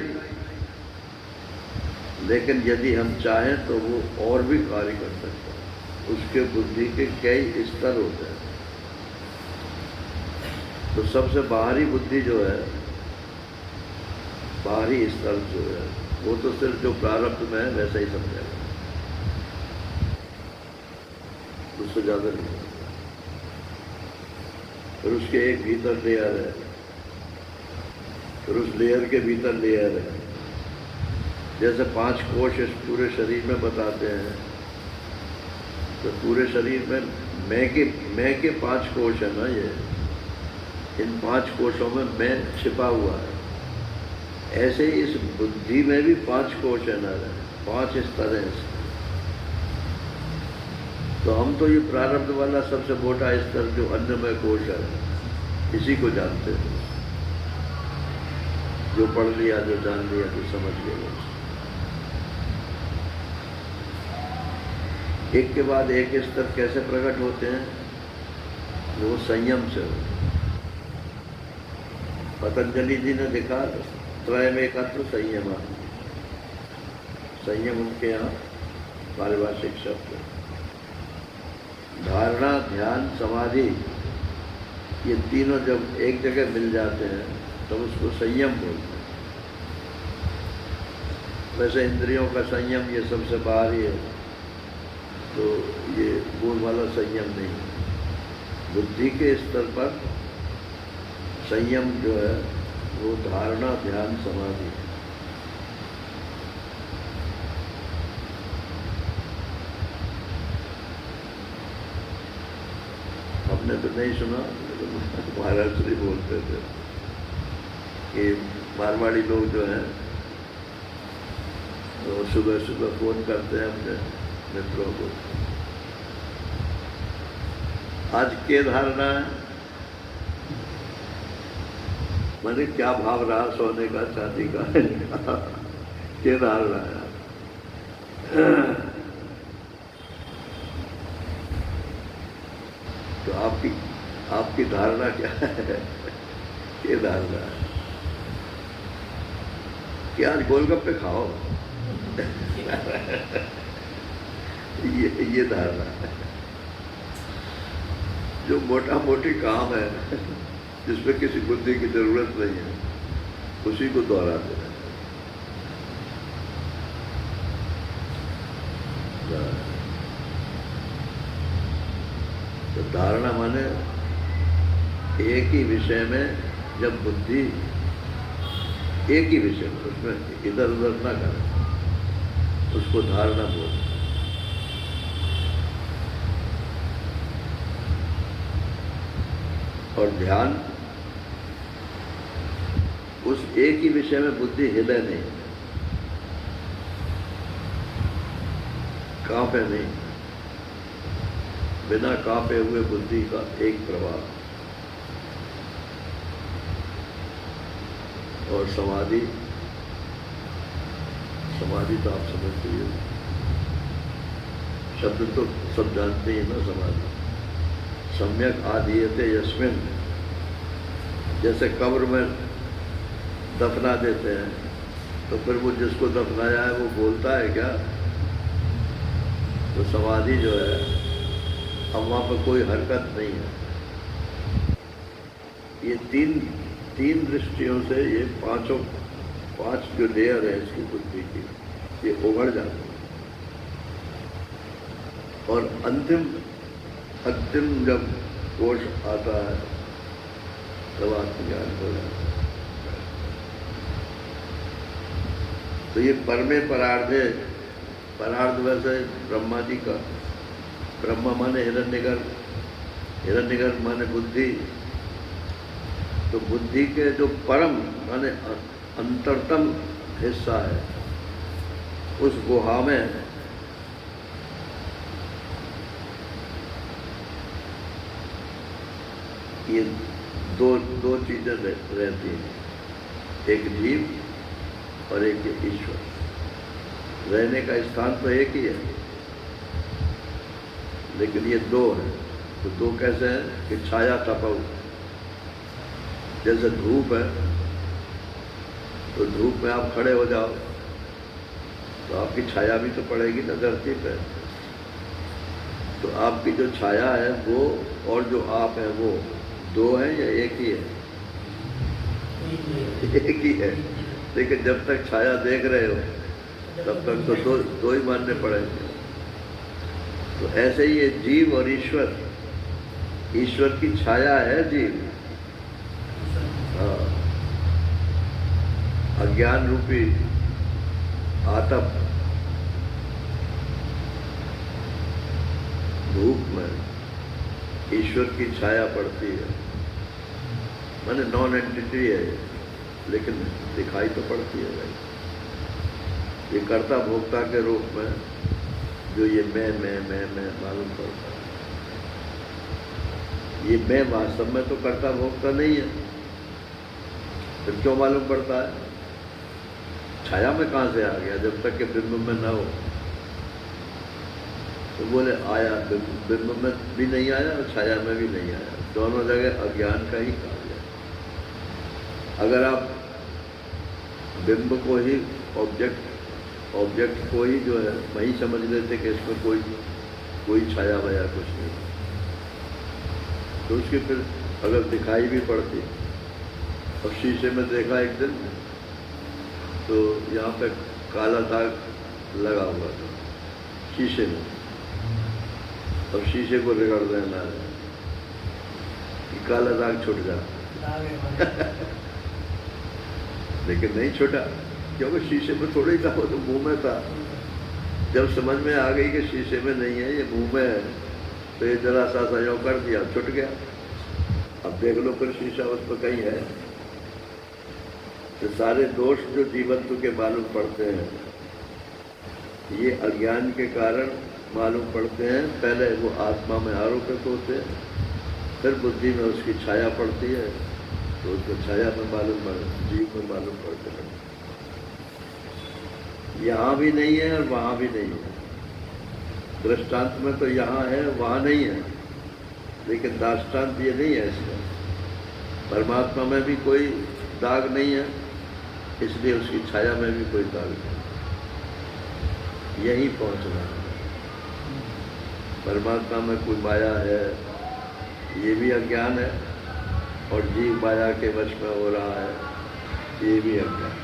लेकिन यदि हम चाहें तो वो और भी कार्य कर सकता है। उसके बुद्धि के कई स्तर होते हैं। तो सबसे बाहरी बुद्धि जो है, बाहरी स्तर जो है, वो तो सिर्फ जो प्रारब्ध में है वैसा ही समझेगा, उससे ज़्यादा नहीं। फिर उसके एक भीतर लेयर है, फिर उस लेयर के भीतर लेयर है। जैसे 5 कोश इस पूरे शरीर में बताते हैं, तो पूरे शरीर में मैं के 5 कोश है ना, ये इन 5 कोशों में मैं छिपा हुआ है। ऐसे ही इस बुद्धि में भी 5 कोश है ना, 5 स्तर हैं इसके। तो हम तो ये प्रारब्ध वाला सबसे मोटा स्तर जो अन्नमय कोश है, इसी को जानते हैं। जो पढ़ लिया, जो जान लिया, जो समझ लिया, एक के बाद एक स्तर कैसे प्रकट होते हैं? वो संयम से। पतंजलि जी ने लिखा त्रयमेकत्र संयम। संयम उनके यहाँ पारिभाषिक शब्द है। धारणा, ध्यान, समाधि, ये तीनों जब एक जगह मिल जाते हैं तब उसको संयम बोलते हैं। वैसे इंद्रियों का संयम ये सबसे बाहरी है, तो ये बोल वाला संयम नहीं। बुद्धि के स्तर पर संयम जो है वो धारणा, ध्यान, समाधि है। हमने तो नहीं सुना, महाराज श्री बोलते थे कि मारवाड़ी लोग जो हैं तो सुबह सुबह फोन करते हैं अपने मित्रों को, आज के धारणा है, मैंने क्या भाव रहा सोने का, चांदी का के धारणा है। तो आपकी धारणा क्या है? ये धारणा है कि आज गोलगप्पे खाओ ये धारणा है। जो मोटा मोटी काम है जिसमें किसी बुद्धि की जरूरत नहीं है, उसी को दोहराते हैं। तो धारणा माने एक ही विषय में जब बुद्धि एक ही विषय में, उसमें इधर उधर ना करे, उसको धारणा बोलते हैं। और ध्यान, उस एक ही विषय में बुद्धि हिले नहीं, कांपे नहीं, बिना कांपे हुए बुद्धि का एक प्रवाह। और समाधि, समाधि तो आप समझते ही हो, शब्द तो सब जानते ही ना। समाधि सम्यक आधीयते यस्मिन, जैसे कब्र में दफना देते हैं तो फिर वो जिसको दफनाया है वो बोलता है क्या? तो समाधि जो है, अब वहाँ पर कोई हरकत नहीं है। ये तीन दृष्टियों से ये पांच जो लेयर है इसकी बुद्धि की, ये उभर जाते हैं। और अंतिम जब कोश आता है तब आत्मज्ञान हो जाता है। तो ये परमे परार्धे, परार्ध वैसे ब्रह्मा जी का, ब्रह्मा माने हिरण्यगर्भ, हिरण्यगर्भ माने बुद्धि। तो बुद्धि के जो परम माने अंतरतम हिस्सा है, उस गुहा में ये दो चीजें रहती हैं, एक जीव और एक ईश्वर। रहने का स्थान तो एक ही है, लेकिन ये दो है। तो दो कैसे हैं कि छाया तपऊ, जैसे धूप है, तो धूप में आप खड़े हो जाओ तो आपकी छाया भी तो पड़ेगी ना धरती पे। तो आपकी जो छाया है वो और जो आप है वो दो है या एक ही है? एक ही है। लेकिन जब तक छाया देख रहे हो तब तक तो दो ही मानने पड़ेंगे। तो ऐसे ही ये जीव और ईश्वर, ईश्वर की छाया है जीव। हाँ, अज्ञान रूपी आतप धूप में ईश्वर की छाया पड़ती है, माने नॉन एंटिटी है, लेकिन दिखाई तो पड़ती है भाई। ये कर्ता भोक्ता के रूप में जो ये मैं मालूम पड़ता है, ये मैं वास्तव में तो कर्ता भोक्ता नहीं है, फिर क्यों मालूम पड़ता है? छाया में कहाँ से आ गया? जब तक कि बिंब में ना हो। तो बोले आया, बिंब में भी नहीं आया और छाया में भी नहीं आया, दोनों जगह अज्ञान का ही कार्य है। अगर आप बिंब को ही ऑब्जेक्ट को ही जो है वही समझ लेते कि इसमें कोई छाया वया कुछ नहीं, तो उसकी फिर अगर दिखाई भी पड़ती, और शीशे में देखा एक दिन तो यहाँ पे काला दाग लगा हुआ था शीशे में, और शीशे को रगड़ देना है कि काला दाग छूट जा। लेकिन नहीं छूटा, क्योंकि शीशे में थोड़ा ही था, वो तो मुंह में था। जब समझ में आ गई कि शीशे में नहीं है, ये मुंह में है, तो ये जरा सा सहयोग कर दिया, छूट गया। अब देख लो फिर शीशा उस पर कहीं है। तो सारे दोष जो जीवत्व के मालूम पड़ते हैं, ये अज्ञान के कारण मालूम पड़ते हैं। पहले वो आत्मा में आरोपित होते हैं, फिर बुद्धि में उसकी छाया पड़ती है, तो उसको छाया में मालूम पड़ता, जीव में मालूम पड़ते हैं। यहाँ भी नहीं है और वहाँ भी नहीं है। दृष्टांत में तो यहाँ है वहाँ नहीं है, लेकिन दाष्टांत ये नहीं है इसमें। परमात्मा में भी कोई दाग नहीं है, इसलिए उसकी छाया में भी कोई दाग नहीं। यहीं पहुँचना है। परमात्मा में कोई माया है, ये भी अज्ञान है, और जीव माया के वश में हो रहा है, ये भी अज्ञान है।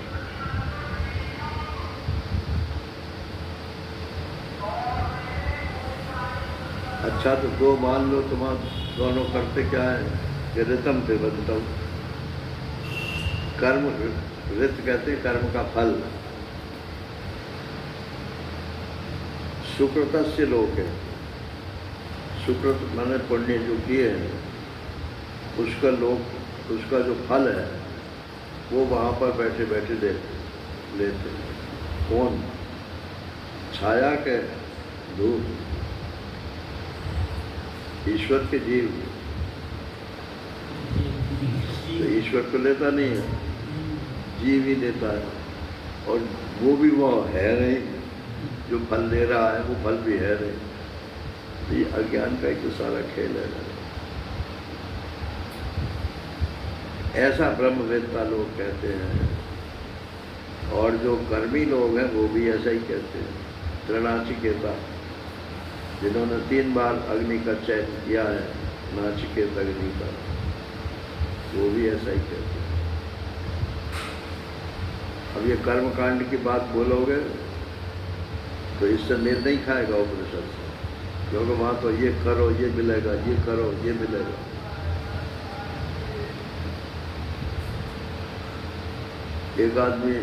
अच्छा, तो दो मान लो, तुम दोनों करते क्या है कि ऋतम पे बदतम, कर्म, ऋत कहते हैं कर्म का फल। सुकृतस्य लोक है, सुकृत माने पुण्य जो किए हैं उसका लोक, उसका जो फल है वो वहाँ पर बैठे बैठे लेते हैं। कौन? छाया के धूप, ईश्वर के जीव। तो ईश्वर को लेता नहीं है, जीव ही लेता है, और वो भी वो है नहीं, जो फल दे रहा है वो फल भी है नहीं। तो ये अज्ञान का एक तो सारा खेल है। ऐसा ब्रह्मवेत्ता लोग कहते हैं, और जो कर्मी लोग हैं वो भी ऐसा ही कहते हैं। त्रिनाचिकेता, जिन्होंने 3 बार अग्नि का चयन किया है, नाचिकेत अग्नि का, वो भी ऐसा ही कहते हैं। अब ये कर्मकांड की बात बोलोगे तो इससे मेल नहीं खाएगा उपनिषद से, क्योंकि वहाँ तो ये करो ये मिलेगा, ये करो ये मिलेगा। एक आदमी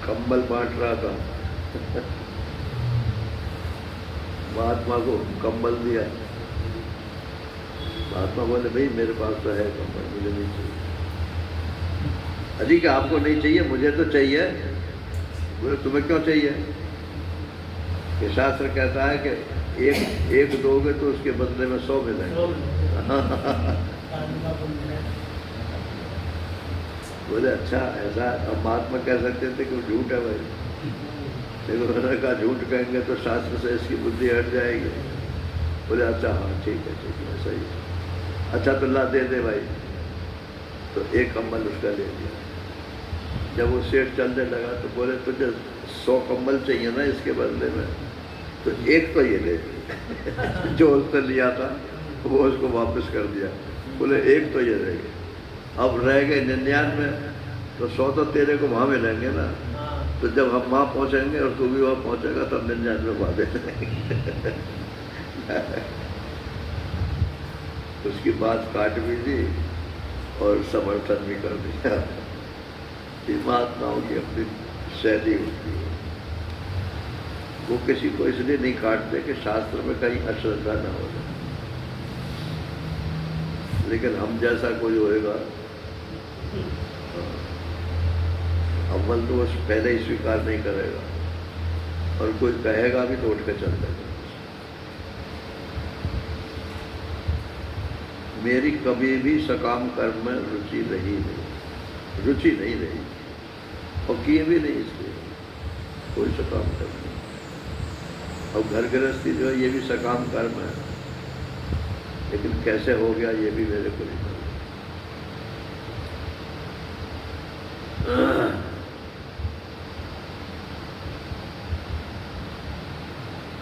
कंबल बांट रहा था महात्मा को कंबल दिया। महात्मा बोले भाई मेरे पास तो है कंबल, मुझे नहीं चाहिए। अजी कि आपको नहीं चाहिए, मुझे तो चाहिए। बोले तुम्हें क्यों चाहिए? ये शास्त्र कहता है कि एक दोगे तो उसके बदले में 100 मिलेंगे। बोले अच्छा ऐसा। अब महात्मा कह सकते थे कि वो झूठ है भाई, लेकिन उन्होंने कहा झूठ कहेंगे तो शास्त्र से इसकी बुद्धि हट जाएगी। बोले अच्छा हाँ ठीक है सही है। अच्छा तो ला दे दे भाई। तो एक कंबल उसका ले लिया। जब वो सेठ चलने लगा तो बोले तुझे 100 कंबल चाहिए ना इसके बदले में, तो एक तो ये ले जो उसने लिया था वो उसको वापस कर दिया। बोले एक तो ये रह गए, अब रह गए 99, तो 100 तो तेरे को वहाँ मिलेंगे ना। तो जब हम वहाँ पहुँचेंगे और तू भी वहाँ पहुँचेगा तब 99 बातें उसकी बात काट भी दी और समर्थन भी कर दिया। महात्माओं की अपनी शैली होती है, वो किसी को इसलिए नहीं काटते कि शास्त्र में कहीं अश्रद्धा न हो जाए। लेकिन हम जैसा कोई होएगा, अव्वल तो वो पहले ही स्वीकार नहीं करेगा, और कोई कहेगा भी तो उठ के चल जाएगा। मेरी कभी भी सकाम कर्म में रुचि नहीं रही, और किए भी नहीं इसलिए कोई सकाम कर्म नहीं। और घर गृहस्थी जो है ये भी सकाम कर्म है, लेकिन कैसे हो गया ये भी मेरे को नहीं मालूम।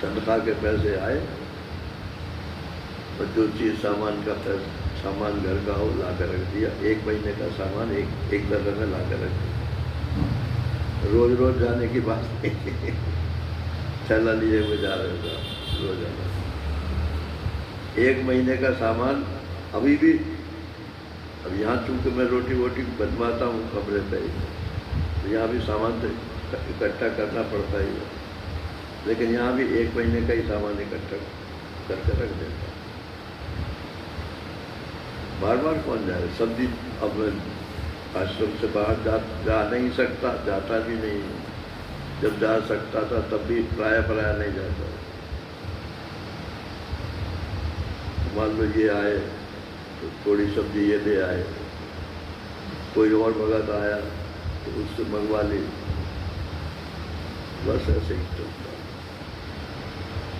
तनख्वाह के पैसे आए और जो चीज़ सामान घर का हो ला कर रख दिया। 1 महीने का सामान एक दफे में ला कर रख दिया। रोज रोज जाने की बात नहीं। थैला लिए हुए जा रहे थे रोजाना। 1 महीने का सामान अभी भी। अब यहाँ चूँकि मैं रोटी वोटी बनवाता हूँ कमरे पे, तो यहाँ भी सामान तो इकट्ठा करना पड़ता ही है, लेकिन यहाँ भी 1 महीने का ही सामान इकट्ठा करके रख देता। बार बार कौन जाए? सब्जी अब आश्रम से बाहर जा नहीं सकता, जाता भी नहीं। जब जा सकता था तब भी प्राय नहीं जाता। मान लो ये आए तो थोड़ी सब्जी ये ले आए, कोई और भगत आया तो उससे मंगवा ली, बस ऐसे ही चलता।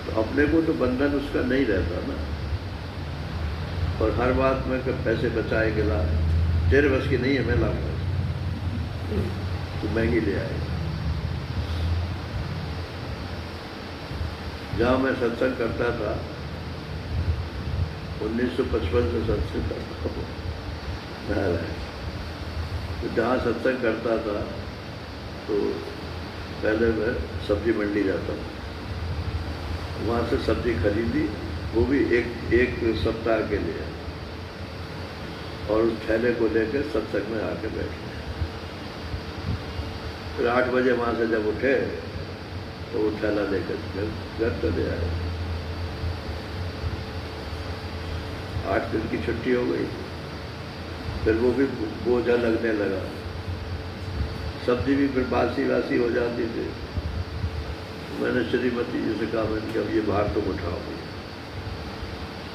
तो अपने को तो बंधन उसका नहीं रहता ना, और हर बात में पैसे बचाए के ला, तेरे बस की नहीं है मैं लाऊंगा, तो महंगी ले आए। जहाँ मैं सत्संग करता था 1955 से सत्संग करता हूँ, तो जहाँ सत्संग करता था तो पहले मैं सब्जी मंडी जाता हूँ, वहाँ से सब्जी खरीदी, वो भी एक सप्ताह के लिए, और उस थैले को लेकर सत्संग में आके बैठ गए। फिर 8 बजे वहाँ से जब उठे तो वो थैला लेकर घर चले आए। 8 दिन की छुट्टी हो गई, फिर वो भी बोझा लगने लगा, सब्जी भी फिर बासी हो जाती थी। मैंने श्रीमती जी से कहा, मैंने कहा अब ये बाहर तुम उठाओ,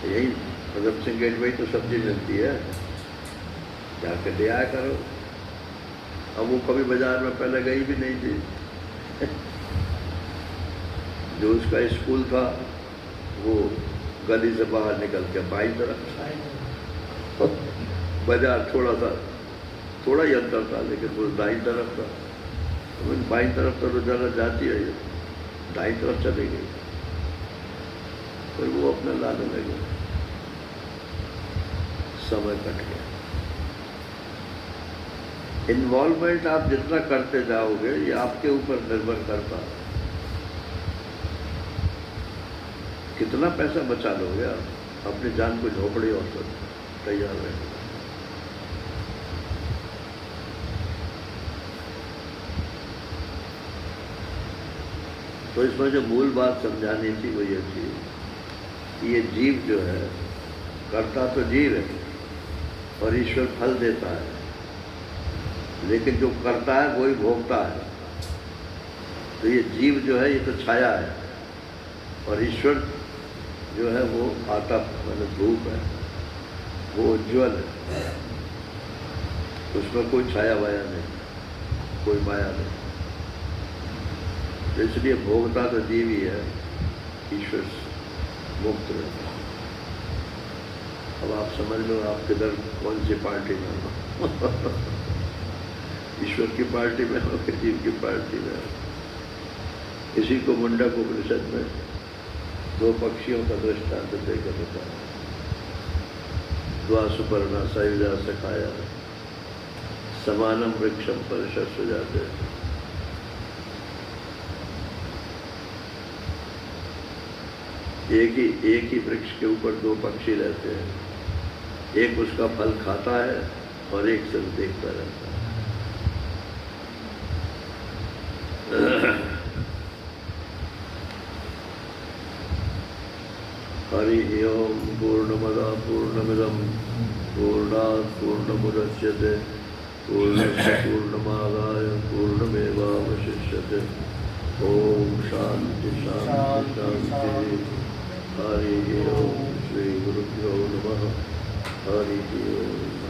यही भगत सिंह गेट में तो सब्जी मिलती है, जाकर ले आया करो। अब वो कभी बाजार में पहले गई भी नहीं थी। जो उसका स्कूल था वो गली से बाहर निकल के बाईं तरफ, बाजार थोड़ा ही अंतर था, लेकिन वो दाईं तरफ था। तो बाईं तरफ तो रोजाना जाती है, दाईं तरफ चली गई, फिर वो अपना लाने लगे, समय कट गया। इन्वॉल्वमेंट आप जितना करते जाओगे ये आपके ऊपर निर्भर करता है। कितना पैसा बचा लोगे आप, अपनी जान को झोपड़ी और तैयार रहेगा। तो इसमें जो मूल बात समझानी थी वो ये थी कि ये जीव जो है, करता तो जीव है और ईश्वर फल देता है, लेकिन जो करता है वही भोगता है। तो ये जीव जो है ये तो छाया है और ईश्वर जो है वो आता मतलब धूप है, वो उज्ज्वल है, उसमें कोई छाया वाया नहीं, कोई माया नहीं। तो इसलिए भोगता तो जीव ही है, ईश्वर मुक्त रहता है। अब आप समझ लो आप किधर कौन सी पार्टी में हो ईश्वर की पार्टी में हो कि जीव की पार्टी में हो। इसी को मुंडक उपनिषद में दो पक्षियों का दृष्टांत देकर बताया। द्वासुपर्णा सयुजा सखाया समानम वृक्षम परिषद सुजाते। एक ही वृक्ष के ऊपर दो पक्षी रहते हैं, एक उसका फल खाता है और एक सिर्फ देखता रहता है। हरि ओम पूर्णमदा पूर्णमिदम पूर्णात् पूर्णमुदच्यते पूर्णस्य पूर्णमादाय पूर्णमेवावशिष्यते। ओम शांति शांति शांति। हरि ओम श्री गुरुभ्यो नमः। हरि ओम।